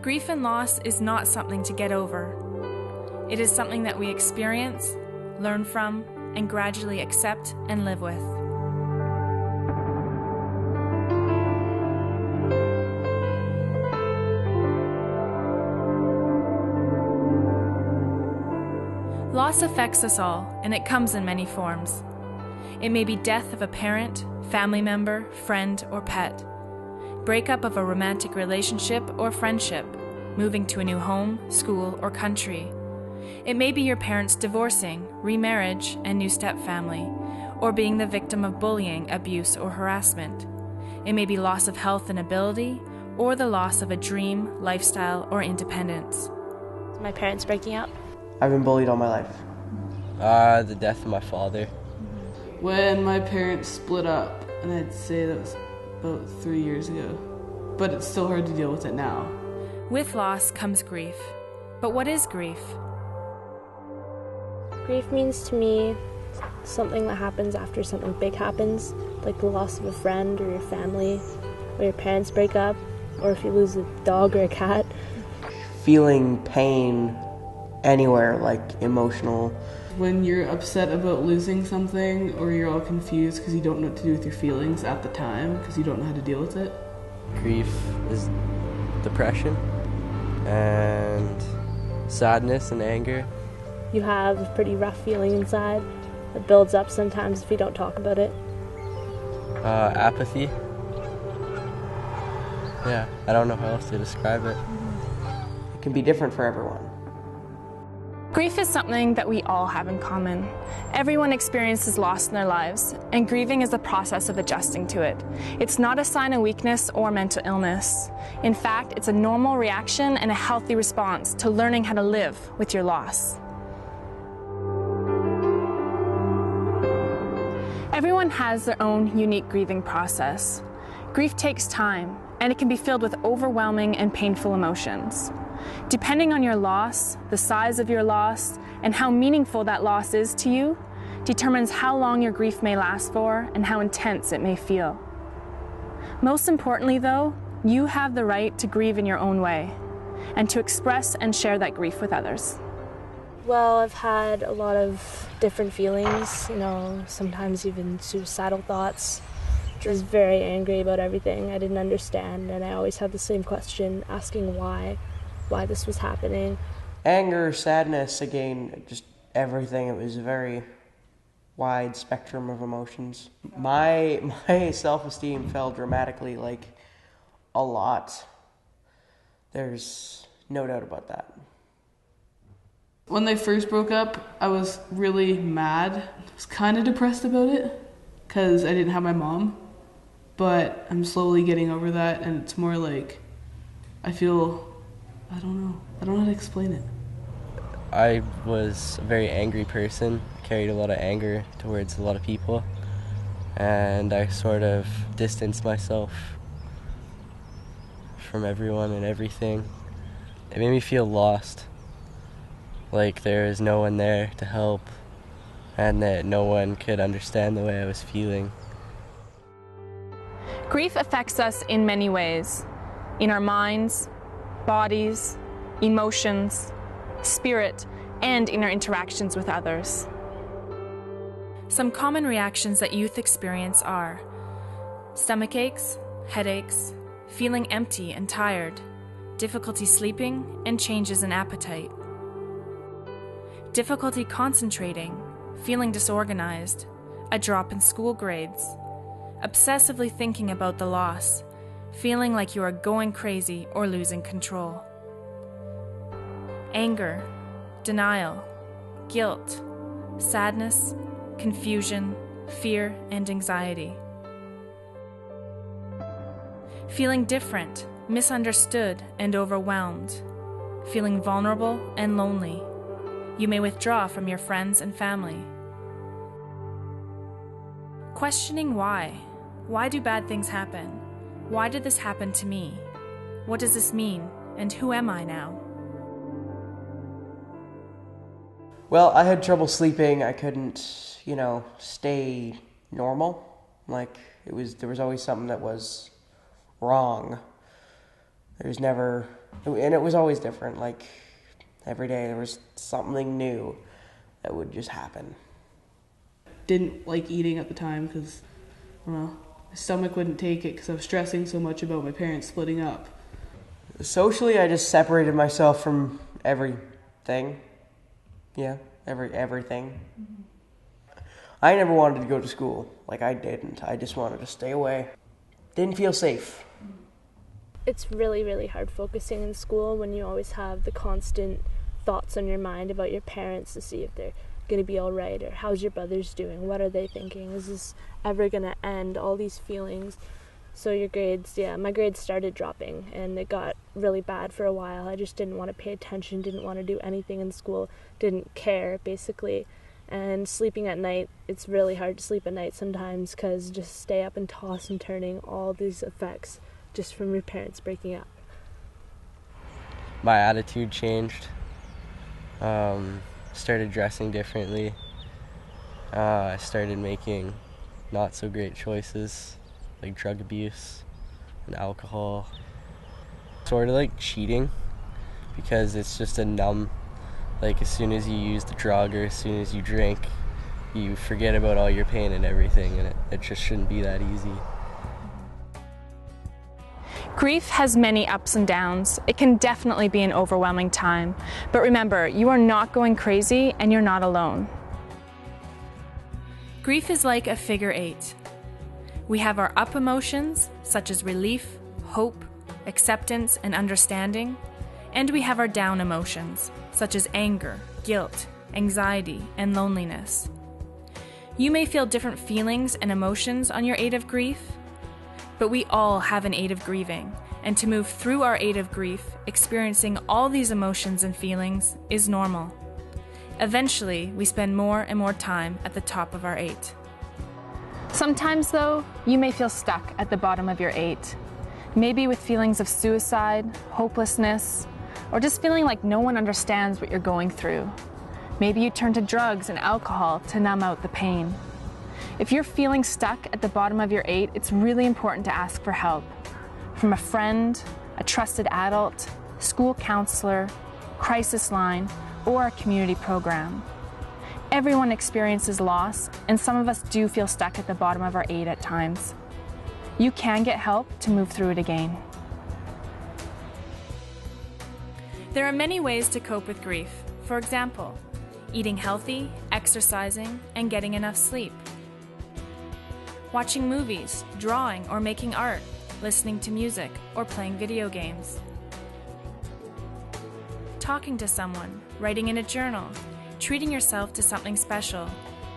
Grief and loss is not something to get over. It is something that we experience, learn from, and gradually accept and live with. Loss affects us all, and it comes in many forms. It may be death of a parent, family member, friend, or pet, breakup of a romantic relationship or friendship, moving to a new home, school, or country. It may be your parents divorcing, remarriage, and new stepfamily, or being the victim of bullying, abuse, or harassment. It may be loss of health and ability, or the loss of a dream, lifestyle, or independence. My parents breaking up. I've been bullied all my life. The death of my father. When my parents split up, and I'd say that was about 3 years ago. But it's still hard to deal with it now. With loss comes grief. But what is grief? Grief means to me something that happens after something big happens, like the loss of a friend or your family, or your parents break up, or if you lose a dog or a cat. Feeling pain anywhere, like emotional. When you're upset about losing something, or you're all confused because you don't know what to do with your feelings at the time because you don't know how to deal with it. Grief is depression and sadness and anger. You have a pretty rough feeling inside. It builds up sometimes if you don't talk about it. Apathy. Yeah, I don't know how else to describe it. It can be different for everyone. Grief is something that we all have in common. Everyone experiences loss in their lives, and grieving is the process of adjusting to it. It's not a sign of weakness or mental illness. In fact, it's a normal reaction and a healthy response to learning how to live with your loss. Everyone has their own unique grieving process. Grief takes time, and it can be filled with overwhelming and painful emotions. Depending on your loss, the size of your loss, and how meaningful that loss is to you, determines how long your grief may last for and how intense it may feel. Most importantly, though, you have the right to grieve in your own way, and to express and share that grief with others. Well, I've had a lot of different feelings, sometimes even suicidal thoughts. I was very angry about everything. I didn't understand, and I always had the same question, asking why this was happening. Anger, sadness, again, just everything. It was a very wide spectrum of emotions. My self-esteem fell dramatically, like a lot. There's no doubt about that. When they first broke up, I was really mad. I was kind of depressed about it because I didn't have my mom. But I'm slowly getting over that, and it's more like I don't know how to explain it. I was a very angry person, carried a lot of anger towards a lot of people, and I sort of distanced myself from everyone and everything. It made me feel lost, like there was no one there to help, and that no one could understand the way I was feeling. Grief affects us in many ways, in our minds, bodies, emotions, spirit, and in our interactions with others. Some common reactions that youth experience are stomach aches, headaches, feeling empty and tired, difficulty sleeping, and changes in appetite. Difficulty concentrating, feeling disorganized, a drop in school grades, obsessively thinking about the loss, feeling like you are going crazy or losing control. Anger, denial, guilt, sadness, confusion, fear, and anxiety. Feeling different, misunderstood, and overwhelmed. Feeling vulnerable and lonely. You may withdraw from your friends and family. Questioning why. Why do bad things happen? Why did this happen to me? What does this mean? And who am I now? Well, I had trouble sleeping. I couldn't, stay normal. Like, there was always something that was wrong. There was never, and it was always different. Like, every day there was something new that would just happen. Didn't like eating at the time because, I don't know, my stomach wouldn't take it because I was stressing so much about my parents splitting up. Socially, I just separated myself from everything. Yeah, everything. I never wanted to go to school. Like, I didn't. I just wanted to stay away. Didn't feel safe. It's really, really hard focusing in school when you always have the constant thoughts on your mind about your parents to see if they're going to be all right, or how's your brothers doing, what are they thinking, is this ever going to end, all these feelings. So your grades, my grades started dropping, and it got really bad for a while. I just didn't want to pay attention, didn't want to do anything in school, didn't care, basically. And sleeping at night, it's really hard to sleep at night sometimes because just stay up and toss and turning, all these effects just from your parents breaking up. My attitude changed. Started dressing differently. I started making not so great choices, like drug abuse and alcohol. Sort of like cheating, because it's just a numb, like as soon as you use the drug or as soon as you drink, you forget about all your pain and everything, and it just shouldn't be that easy. Grief has many ups and downs. It can definitely be an overwhelming time. But remember, you are not going crazy and you're not alone. Grief is like a figure 8. We have our up emotions, such as relief, hope, acceptance, and understanding. And we have our down emotions, such as anger, guilt, anxiety, and loneliness. You may feel different feelings and emotions on your 8 of grief, but we all have an 8 of grieving, and to move through our 8 of grief, experiencing all these emotions and feelings is normal. Eventually, we spend more and more time at the top of our 8. Sometimes, though, you may feel stuck at the bottom of your 8, maybe with feelings of suicide, hopelessness, or just feeling like no one understands what you're going through. Maybe you turn to drugs and alcohol to numb out the pain. If you're feeling stuck at the bottom of your 8, it's really important to ask for help from a friend, a trusted adult, school counselor, crisis line, or a community program. Everyone experiences loss, and some of us do feel stuck at the bottom of our 8 at times. You can get help to move through it again. There are many ways to cope with grief. For example, eating healthy, exercising, and getting enough sleep. Watching movies, drawing or making art, listening to music, or playing video games. Talking to someone, writing in a journal, treating yourself to something special,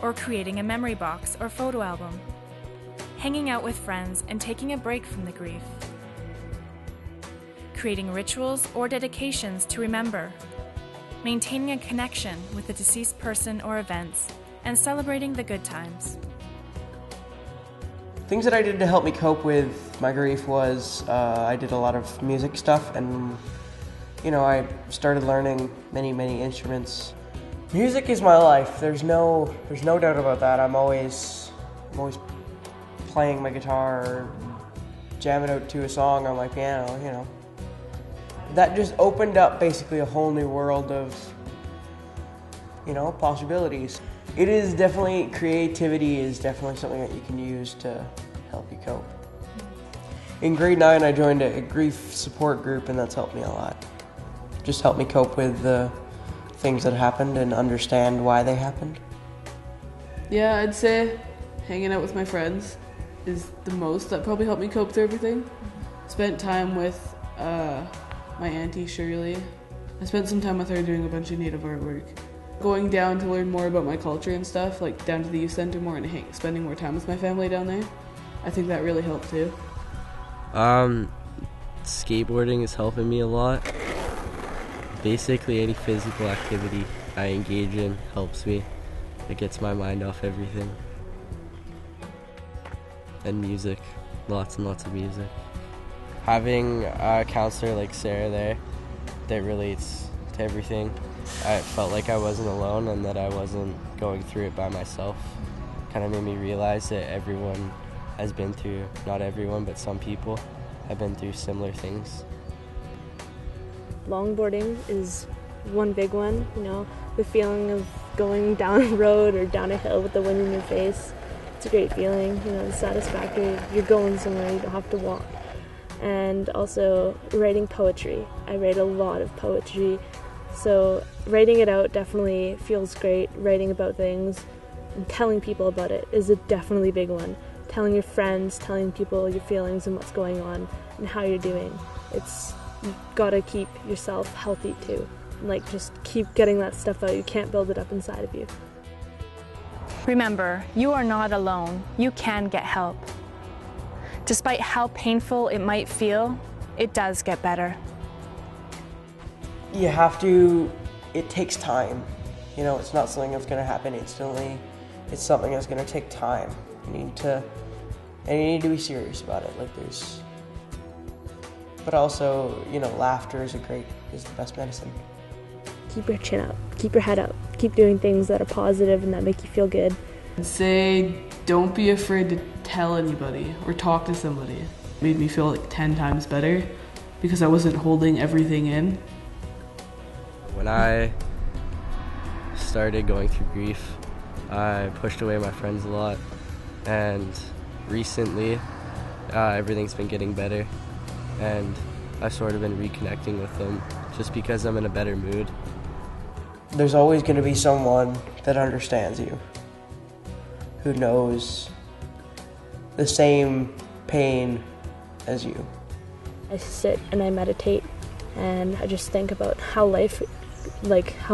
or creating a memory box or photo album. Hanging out with friends and taking a break from the grief. Creating rituals or dedications to remember. Maintaining a connection with a deceased person or events, and celebrating the good times. Things that I did to help me cope with my grief was I did a lot of music stuff, and I started learning many instruments. Music is my life. There's no doubt about that. I'm always playing my guitar or jamming out to a song on my piano. That just opened up basically a whole new world of possibilities. It is definitely, creativity is definitely something that you can use to help you cope. In grade 9, I joined a grief support group, and that's helped me a lot. Just helped me cope with the things that happened and understand why they happened. Yeah, I'd say hanging out with my friends is the most that probably helped me cope through everything. Spent time with my auntie Shirley. I spent some time with her doing a bunch of native artwork. Going down to learn more about my culture and stuff, like down to the youth center more and spending more time with my family down there. I think that really helped too. Skateboarding is helping me a lot. Basically any physical activity I engage in helps me. It gets my mind off everything. And music, lots and lots of music. Having a counselor like Sarah there that relates to everything, I felt like I wasn't alone and that I wasn't going through it by myself. Kind of made me realize that everyone has been through, not everyone, but some people have been through similar things. longboarding is one big one, you know, the feeling of going down a road or down a hill with the wind in your face. It's a great feeling, you know, it's satisfactory. You're going somewhere, you don't have to walk. And also writing poetry. I write a lot of poetry, so writing it out definitely feels great. Writing about things and telling people about it is a definitely big one. Telling your friends, telling people your feelings and what's going on and how you're doing. You've got to keep yourself healthy too. Like, just keep getting that stuff out. You can't build it up inside of you. Remember, you are not alone. You can get help. Despite how painful it might feel, it does get better. You have to, it takes time. You know, it's not something that's going to happen instantly. It's something that's going to take time. You need to be serious about it. Like, but also, you know, laughter is the best medicine. Keep your chin up, keep your head up, keep doing things that are positive and that make you feel good. I'd say don't be afraid to tell anybody or talk to somebody. It made me feel like 10 times better because I wasn't holding everything in. When I started going through grief, I pushed away my friends a lot, and recently everything's been getting better, and I've sort of been reconnecting with them just because I'm in a better mood. There's always going to be someone that understands you, who knows the same pain as you. I sit and I meditate and I just think about how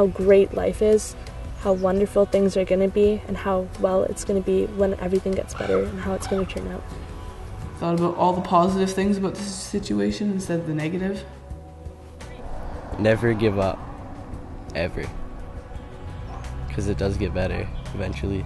great life is, how wonderful things are going to be, and how well it's going to be when everything gets better and how it's going to turn out. Thought about all the positive things about this situation instead of the negative. Never give up, ever, because it does get better eventually.